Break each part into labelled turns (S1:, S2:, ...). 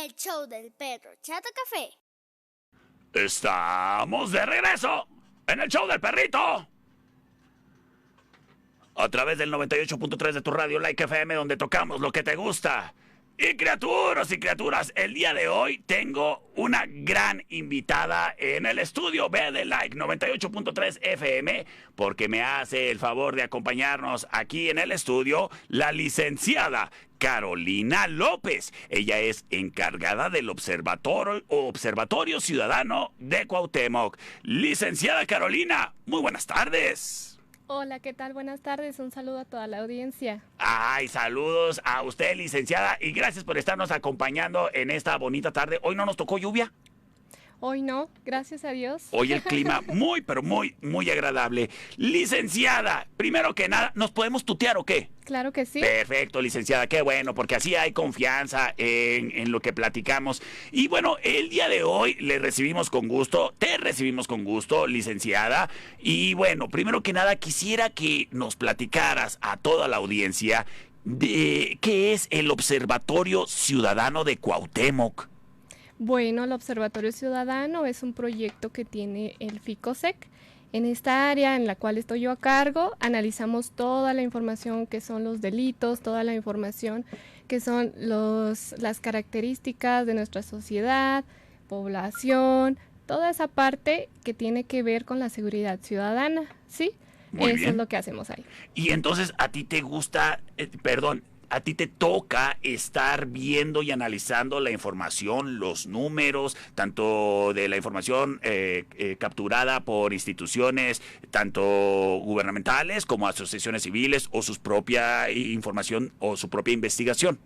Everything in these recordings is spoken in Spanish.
S1: El show del perro Chato Café.
S2: Estamos de regreso en el show del perrito. A través del 98.3 de tu radio Like FM, donde tocamos lo que te gusta. Y criaturas, el día de hoy tengo una gran invitada en el estudio B de Like 98.3 FM, porque me hace el favor de acompañarnos aquí en el estudio la licenciada Carolina López. Ella es encargada del Observatorio Ciudadano de Cuauhtémoc. Licenciada Carolina, muy buenas tardes.
S3: Hola, ¿qué tal? Buenas tardes, un saludo a toda la audiencia.
S2: Ay, saludos a usted, licenciada, y gracias por estarnos acompañando en esta bonita tarde. ¿Hoy no nos tocó lluvia?
S3: Hoy no, gracias a Dios.
S2: Hoy el clima muy, pero muy agradable. Licenciada, primero que nada, ¿nos podemos tutear o qué?
S3: Claro que sí.
S2: Perfecto, licenciada, qué bueno, porque así hay confianza en lo que platicamos. Y bueno, el día de hoy te recibimos con gusto, licenciada. Y bueno, primero que nada, quisiera que nos platicaras a toda la audiencia de qué es el Observatorio Ciudadano de Cuauhtémoc.
S3: Bueno, el Observatorio Ciudadano es un proyecto que tiene el FICOSEC. En esta área en la cual estoy yo a cargo, analizamos toda la información que son los delitos, toda la información que son las características de nuestra sociedad, población, toda esa parte que tiene que ver con la seguridad ciudadana, ¿sí?
S2: Muy
S3: Eso
S2: bien.
S3: es lo que hacemos ahí.
S2: Y entonces a ti te gusta, a ti te toca estar viendo y analizando la información, los números, tanto de la información capturada por instituciones, tanto gubernamentales como asociaciones civiles, o su propia información o su propia investigación.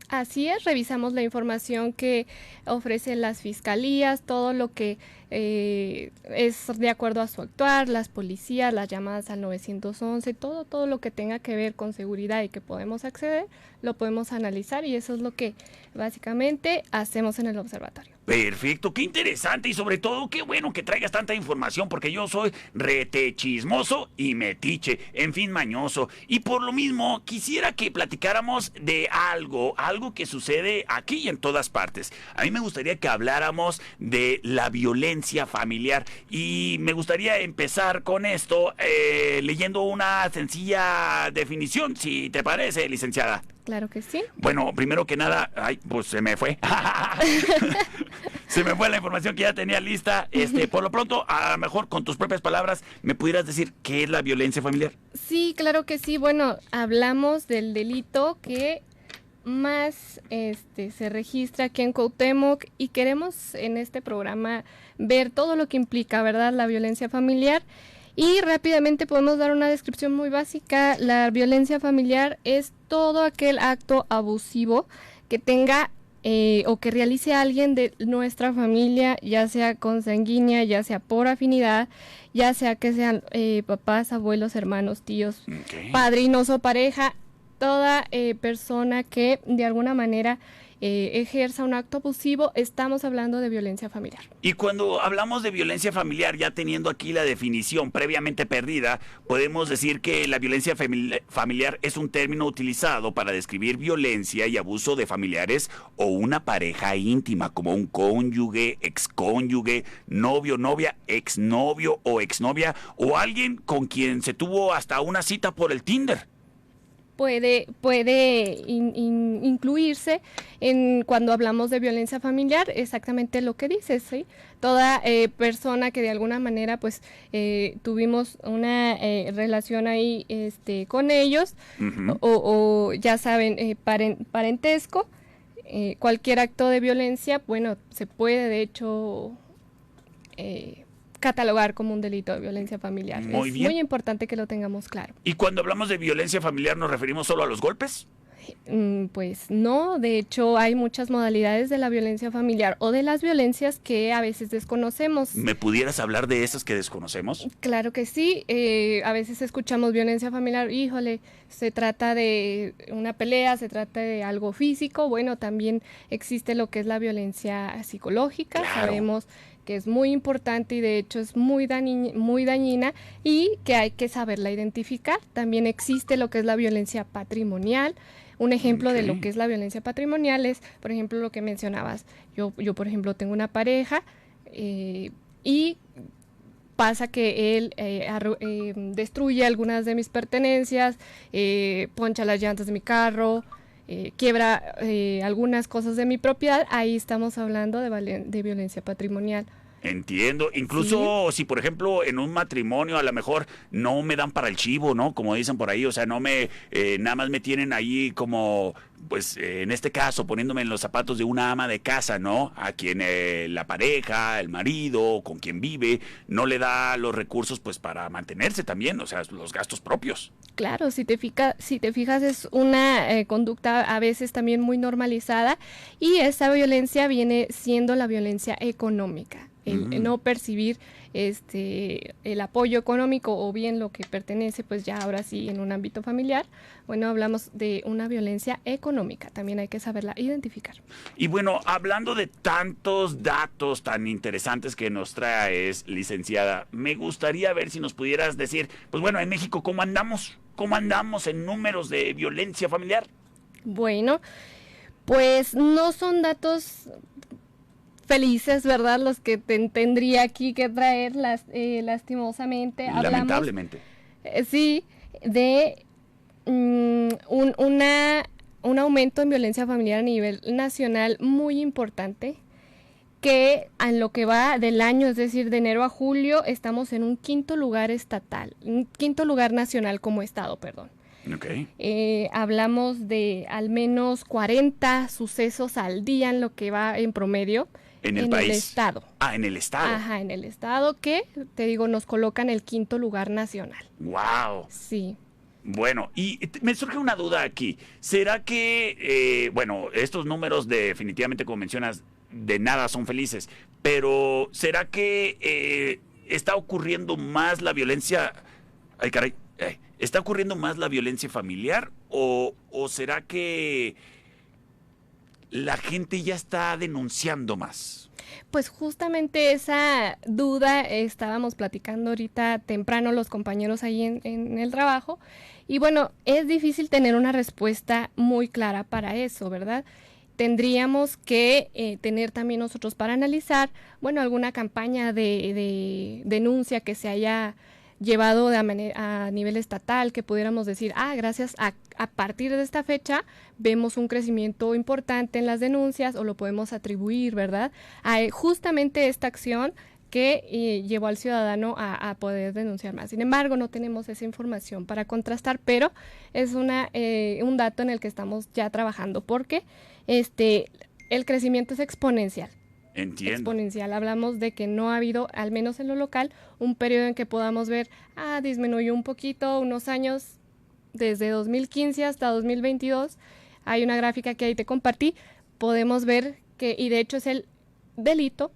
S3: Así es, revisamos la información que ofrecen las fiscalías, todo lo que es de acuerdo a su actuar, las policías, las llamadas al 911, todo lo que tenga que ver con seguridad y que podemos acceder, lo podemos analizar, y eso es lo que básicamente hacemos en el observatorio.
S2: Perfecto, qué interesante, y sobre todo qué bueno que traigas tanta información, porque yo soy rete chismoso y metiche, en fin, mañoso. Y por lo mismo quisiera que platicáramos de algo que sucede aquí y en todas partes. A mí me gustaría que habláramos de la violencia familiar, y me gustaría empezar con esto leyendo una sencilla definición, si te parece, licenciada.
S3: Claro que sí.
S2: Bueno, primero que nada, pues se me fue. Se me fue la información que ya tenía lista. Por lo pronto, a lo mejor con tus propias palabras, ¿me pudieras decir qué es la violencia familiar?
S3: Sí, claro que sí. Bueno, hablamos del delito que más se registra aquí en Cuauhtémoc, y queremos en este programa ver todo lo que implica, ¿verdad?, la violencia familiar. Y rápidamente podemos dar una descripción muy básica. La violencia familiar es todo aquel acto abusivo que tenga o que realice alguien de nuestra familia, ya sea consanguínea, ya sea por afinidad, ya sea que sean papás, abuelos, hermanos, tíos, padrinos o pareja, toda persona que de alguna manera ejerza un acto abusivo, estamos hablando de violencia familiar.
S2: Y cuando hablamos de violencia familiar, ya teniendo aquí la definición previamente perdida, podemos decir que la violencia familiar es un término utilizado para describir violencia y abuso de familiares o una pareja íntima, como un cónyuge, excónyuge, novio, novia, exnovio o exnovia, o alguien con quien se tuvo hasta una cita por el Tinder.
S3: Puede incluirse cuando hablamos de violencia familiar, exactamente lo que dices, ¿sí? Toda persona que de alguna manera pues tuvimos una relación ahí con ellos, o ya saben, parentesco, cualquier acto de violencia, bueno, se puede de hecho catalogar como un delito de violencia familiar.
S2: Muy bien.
S3: Muy importante que lo tengamos claro.
S2: ¿Y cuando hablamos de violencia familiar nos referimos solo a los golpes?
S3: Pues no, de hecho hay muchas modalidades de la violencia familiar o de las violencias que a veces desconocemos.
S2: ¿Me pudieras hablar de esas que desconocemos?
S3: Claro que sí, a veces escuchamos violencia familiar, híjole, se trata de una pelea, se trata de algo físico. Bueno, también existe lo que es la violencia psicológica,
S2: claro.
S3: Sabemos que es muy importante y de hecho es muy dañina y que hay que saberla identificar. También existe lo que es la violencia patrimonial Un ejemplo de
S2: Ok.
S3: lo que es la violencia patrimonial es, por ejemplo, lo que mencionabas. Yo por ejemplo, tengo una pareja y pasa que él destruye algunas de mis pertenencias, poncha las llantas de mi carro, quiebra algunas cosas de mi propiedad. Ahí estamos hablando de violencia patrimonial.
S2: Entiendo, incluso si por ejemplo en un matrimonio a lo mejor no me dan para el chivo, ¿no? Como dicen por ahí, o sea, no me, nada más me tienen ahí como, pues en este caso poniéndome en los zapatos de una ama de casa, ¿no? A quien la pareja, el marido, con quien vive, no le da los recursos pues para mantenerse también, o sea, los gastos propios.
S3: Claro, si te fijas es una conducta a veces también muy normalizada y esa violencia viene siendo la violencia económica, el no percibir el apoyo económico o bien lo que pertenece pues ya ahora sí en un ámbito familiar. Bueno, hablamos de una violencia económica, también hay que saberla identificar.
S2: Y bueno, hablando de tantos datos tan interesantes que nos traes, licenciada, me gustaría ver si nos pudieras decir, pues bueno, en México, ¿cómo andamos? ¿Cómo andamos en números de violencia familiar?
S3: Bueno, pues no son datos felices, ¿verdad? Los que tendría aquí que traer lastimosamente.
S2: Lamentablemente.
S3: Sí, de un aumento en violencia familiar a nivel nacional muy importante, que en lo que va del año, es decir, de enero a julio, estamos en un quinto lugar nacional como estado, perdón.
S2: Ok.
S3: Hablamos de al menos 40 sucesos al día en lo que va en promedio.
S2: En el país.
S3: El estado.
S2: Ah, en el estado.
S3: Ajá, en el estado que, te digo, nos coloca en el quinto lugar nacional.
S2: Wow.
S3: Sí.
S2: Bueno, y me surge una duda aquí. ¿Será que, bueno, estos números definitivamente, como mencionas, de nada son felices, pero ¿será que está ocurriendo más la violencia? Ay, caray. ¿Está ocurriendo más la violencia familiar o será que la gente ya está denunciando más?
S3: Pues justamente esa duda estábamos platicando ahorita temprano los compañeros ahí en el trabajo y bueno, es difícil tener una respuesta muy clara para eso, ¿verdad? Tendríamos que tener también nosotros para analizar, bueno, alguna campaña de denuncia que se haya llevado a nivel estatal, que pudiéramos decir, gracias a partir de esta fecha vemos un crecimiento importante en las denuncias o lo podemos atribuir, ¿verdad? A justamente esta acción que llevó al ciudadano a poder denunciar más. Sin embargo, no tenemos esa información para contrastar, pero es un dato en el que estamos ya trabajando porque el crecimiento es exponencial.
S2: Entiendo.
S3: Exponencial. Hablamos de que no ha habido, al menos en lo local, un periodo en que podamos ver, disminuyó un poquito, unos años, desde 2015 hasta 2022. Hay una gráfica que ahí te compartí. Podemos ver que, y de hecho es el delito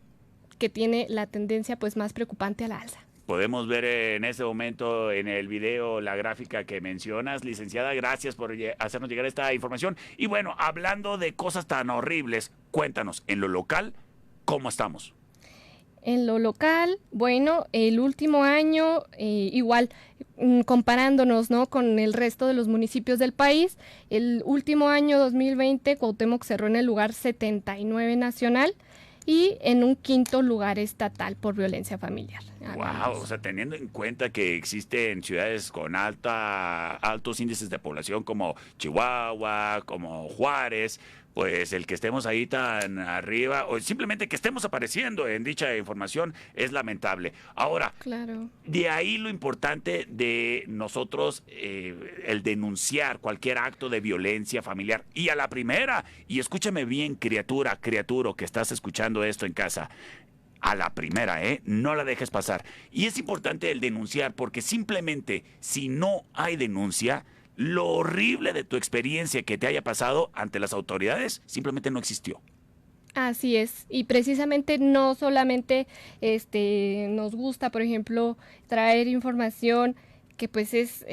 S3: que tiene la tendencia pues más preocupante a la alza.
S2: Podemos ver en ese momento en el video la gráfica que mencionas. Licenciada, gracias por hacernos llegar esta información. Y bueno, hablando de cosas tan horribles, cuéntanos, en lo local, ¿cómo estamos?
S3: En lo local, bueno, el último año, igual comparándonos, ¿no?, con el resto de los municipios del país, el último año 2020 Cuauhtémoc cerró en el lugar 79 nacional y en un quinto lugar estatal por violencia familiar.
S2: Wow, o sea, teniendo en cuenta que existen ciudades con altos índices de población como Chihuahua, como Juárez, pues el que estemos ahí tan arriba o simplemente que estemos apareciendo en dicha información es lamentable. Ahora,
S3: claro,
S2: de ahí lo importante de nosotros, el denunciar cualquier acto de violencia familiar. Y a la primera, y escúchame bien, criaturo que estás escuchando esto en casa, a la primera, no la dejes pasar. Y es importante el denunciar porque simplemente si no hay denuncia, lo horrible de tu experiencia que te haya pasado ante las autoridades simplemente no existió.
S3: Así es, y precisamente no solamente nos gusta, por ejemplo, traer información que pues es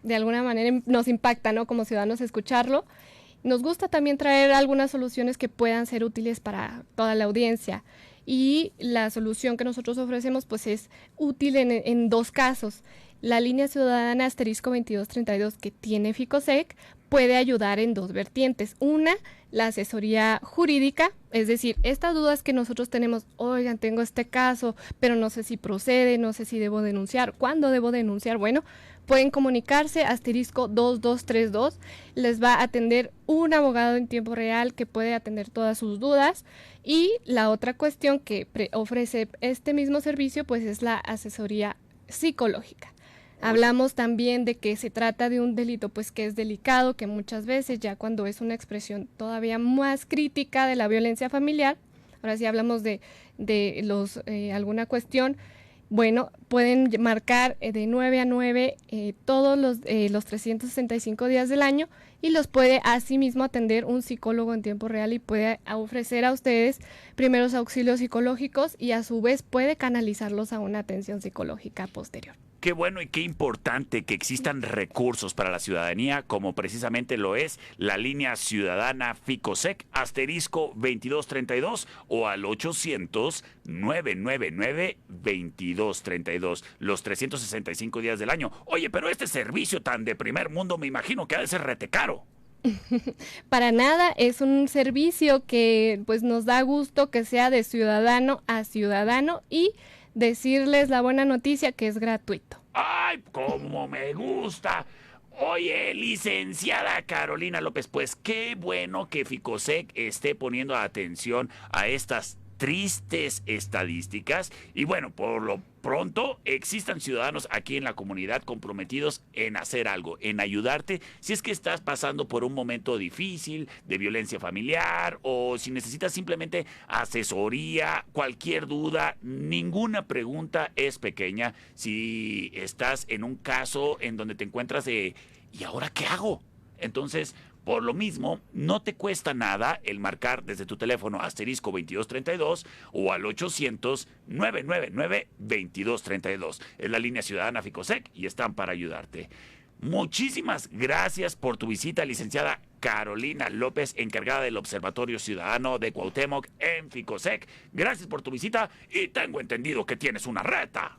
S3: de alguna manera nos impacta, ¿no?, como ciudadanos escucharlo. Nos gusta también traer algunas soluciones que puedan ser útiles para toda la audiencia. Y la solución que nosotros ofrecemos pues es útil en dos casos. la línea ciudadana asterisco 2232 que tiene Ficosec puede ayudar en dos vertientes. Una, la asesoría jurídica, es decir, estas dudas que nosotros tenemos, oigan, tengo este caso, pero no sé si procede, no sé si debo denunciar, ¿cuándo debo denunciar? Bueno, pueden comunicarse asterisco 2232, les va a atender un abogado en tiempo real que puede atender todas sus dudas. Y la otra cuestión que ofrece este mismo servicio, pues es la asesoría psicológica. Hablamos también de que se trata de un delito pues que es delicado, que muchas veces ya cuando es una expresión todavía más crítica de la violencia familiar, ahora sí hablamos de alguna cuestión, bueno, pueden marcar de 9 a 9 todos los 365 días del año y los puede asimismo atender un psicólogo en tiempo real y puede ofrecer a ustedes primeros auxilios psicológicos y a su vez puede canalizarlos a una atención psicológica posterior.
S2: Qué bueno y qué importante que existan recursos para la ciudadanía, como precisamente lo es la línea ciudadana Ficosec, asterisco 2232 o al 800-999-2232, los 365 días del año. Oye, pero este servicio tan de primer mundo me imagino que ha de ser rete caro.
S3: Para nada, es un servicio que pues nos da gusto que sea de ciudadano a ciudadano y decirles la buena noticia que es gratuito.
S2: ¡Ay, cómo me gusta! Oye, licenciada Carolina López, pues qué bueno que Ficosec esté poniendo atención a estas tristes estadísticas y bueno, por lo pronto existan ciudadanos aquí en la comunidad comprometidos en hacer algo, en ayudarte si es que estás pasando por un momento difícil de violencia familiar o si necesitas simplemente asesoría, cualquier duda, ninguna pregunta es pequeña. Si estás en un caso en donde te encuentras de ¿y ahora qué hago? Entonces, por lo mismo, no te cuesta nada el marcar desde tu teléfono asterisco 2232 o al 800-999-2232. Es la línea ciudadana Ficosec y están para ayudarte. Muchísimas gracias por tu visita, licenciada Carolina López, encargada del Observatorio Ciudadano de Cuauhtémoc en Ficosec. Gracias por tu visita y tengo entendido que tienes una reta.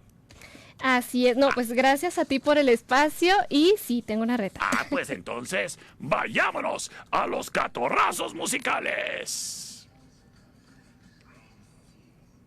S3: Así es, no, pues gracias a ti por el espacio y sí, tengo una reta.
S2: Pues entonces, vayámonos a los catorrazos musicales.